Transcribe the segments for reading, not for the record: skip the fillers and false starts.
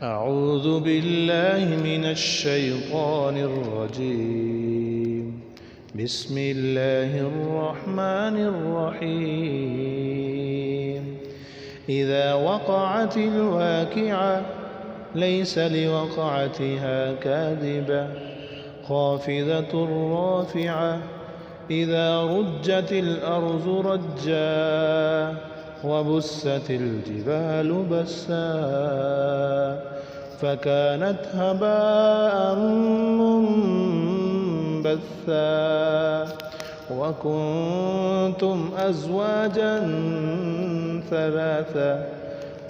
أعوذ بالله من الشيطان الرجيم. بسم الله الرحمن الرحيم. إذا وقعت الواقعة ليس لوقعتها كاذبة خافضة رافعة. إذا رجت الأرض رجا وبست الجبال بسا فكانت هباء منبثا وكنتم أزواجا ثلاثا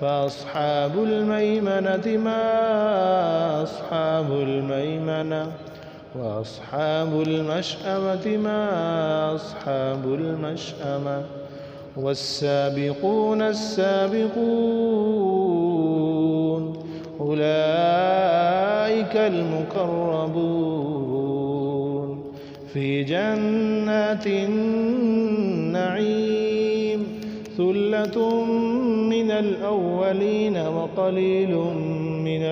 فأصحاب الميمنة ما أصحاب الميمنة وأصحاب المشأمة ما أصحاب المشأمة والسابقون السابقون أولئك المقربون في جنات النعيم ثلة من الأولين وقليل من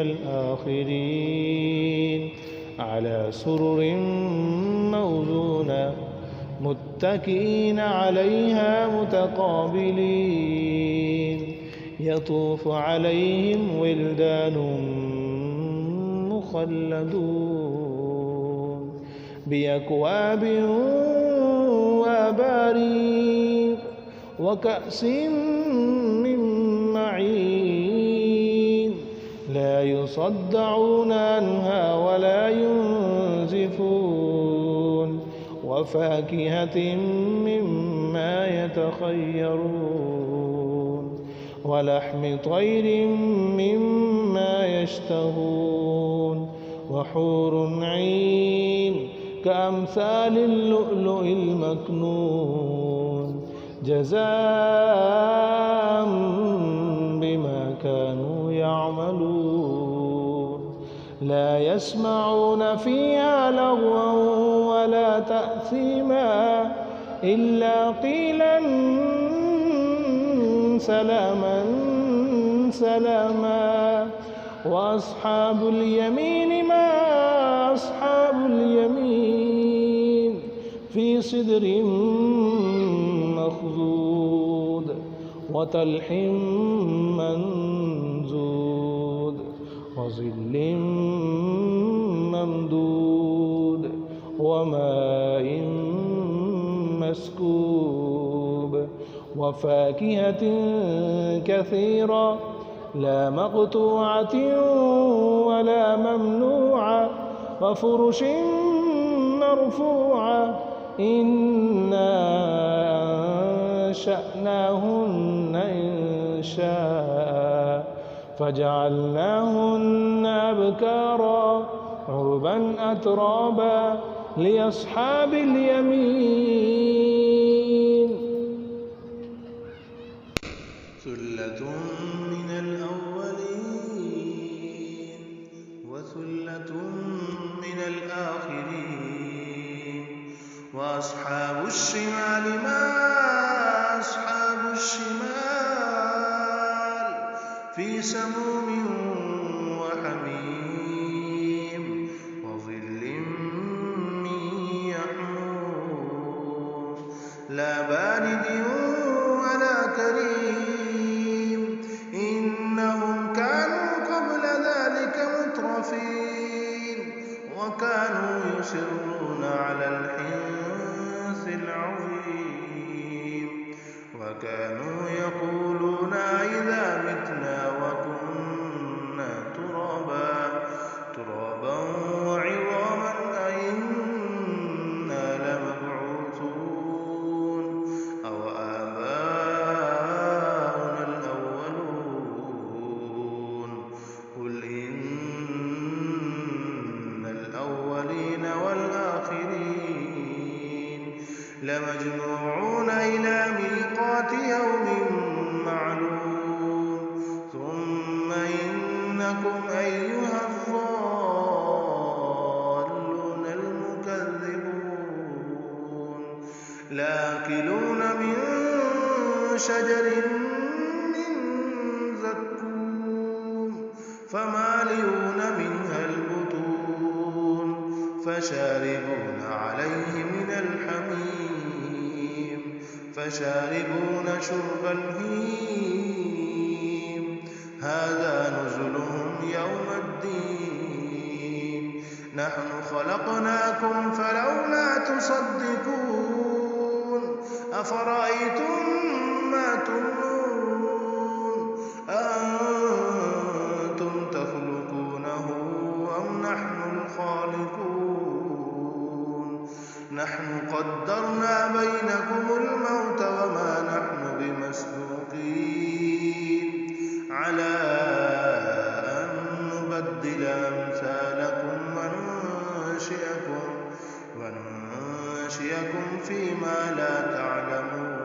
الآخرين على سرر موضونة متكئين عليها متقابلين يطوف عليهم ولدان مخلدون بأكواب وأباريق وكأس من معين لا يصدعون عنها ولا ينزفون وفاكهة مما يتخيرون ولحم طير مما يشتهون وحور عين كأمثال اللؤلؤ المكنون جزاء بما كانوا يعملون لا يسمعون فيها لغوا ولا تأثيما إلا قيلا سلاما سلاما وأصحاب اليمين ما أصحاب اليمين في صدر مخضود وطلح منضود وظل ممدود وماء مسكوب وفاكهة كثيرة لا مقطوعة ولا ممنوعة وفرش مرفوعة إنا أنشأناهن إنشاء فجعلناهن أبكارا عربا أترابا لأصحاب اليمين ثلة من الأولين وثلة من الآخرين وأصحاب الشمال ما أصحاب الشمال في سموم وحميم وظل من يحموم لا بارد ولا كريم إنهم كانوا قبل ذلك مترفين وكانوا يصرون على الحنث العظيم وكانوا يقولون إذا متنا وكنا ترابا وعظاما أئنا لمبعوثون أو آباؤنا الأولون قل إن الأولين والآخرين لمجموعون إلى ميقات يوم معلوم ثم إنكم أيها الضالون المكذبون لآكلون من شجر من زقوم فما فشاربون شرب الهيم هذا نزلهم يوم الدين نحن خلقناكم فلولا تصدقون أفرأيتم ما تمنون أأنتم تخلقونه أم نحن الخالقون نحن قدرنا بينكم الموت وما نحن بمسبوقين على أن نبدل أمثالكم وننشئكم فيما لا تعلمون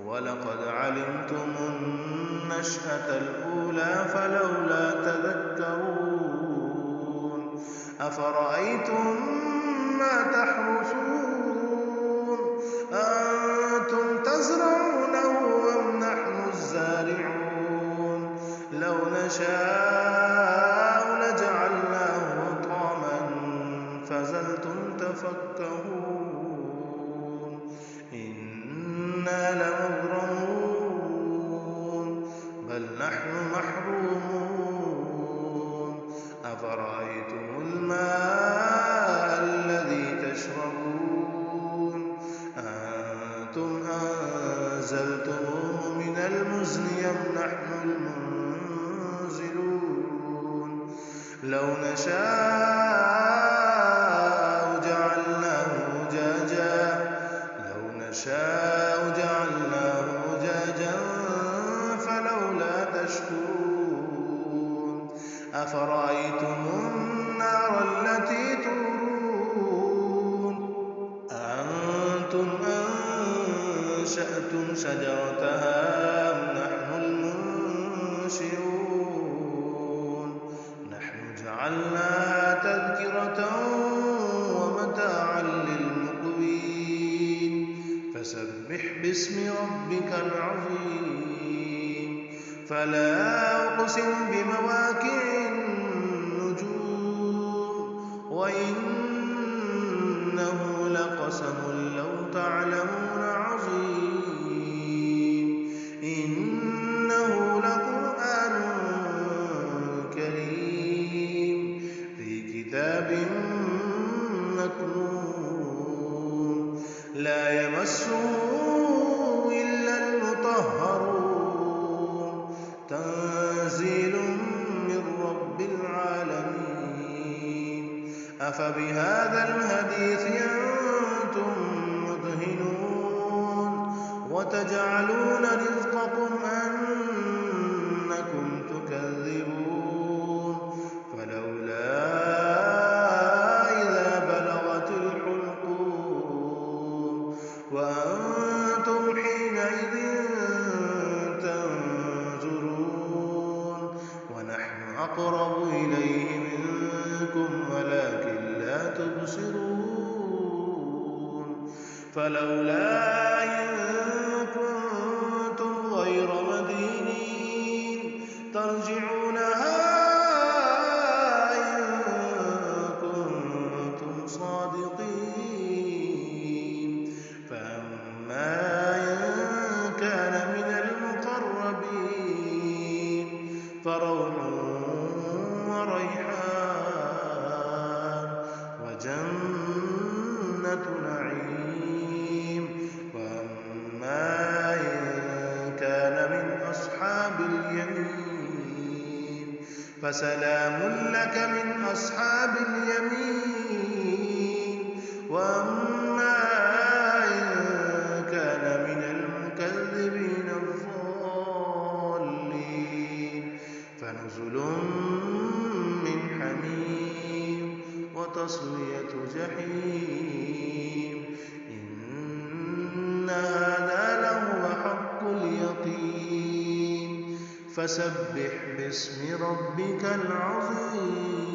ولقد علمتم النشأة الأولى فلولا تذكرون أفرأيتم ما تحرثون أنتم تزرعونه أم نحن الزارعون لو نشاء لجعلناه حطاما فظلتم تفكهون إنا لمغرمون بل نحن محرومون أفرأيتم الماء الذي تشربون أنتم أنزلتموه من المزن أم نحن المنزلون لو نشاء جعلناه أجاجا فلولا تشكرون أفرأيتم النار التي تورون أأنتم أنشأتم شجرتها أم نحن المنشئون نحن جعلناها تذكرة ومتاعا للمقوين فسبح باسم ربك العظيم فلا أقسم بمواقع النجوم وإنه لقسم لو تعلمون عظيم إنه لقرآن كريم في كتاب مكنون لا يمسه إلا المطهرون تنزيل من رب العالمين أفبهذا الحديث أنتم مدهنون وتجعلون رزقكم أنكم تكذبون فلولا إذا بلغت الحلقوم وأنتم حينئذ تنظرون ونحن أقرب إليه منكم ولكن لا تبصرون فلولا إن كنتم غير مدينين ترجعونها إن كنتم صادقين فأما إن كان من المقربين فروح وريحان وجنة نعيم وأما إن كان من أصحاب اليمين فسلام لك من أصحاب اليمين وأما إن كان من المكذبين الضالين فنزل من حميم وتصلية جحيم إن هذا لهو حق اليقين فسبح باسم ربك العظيم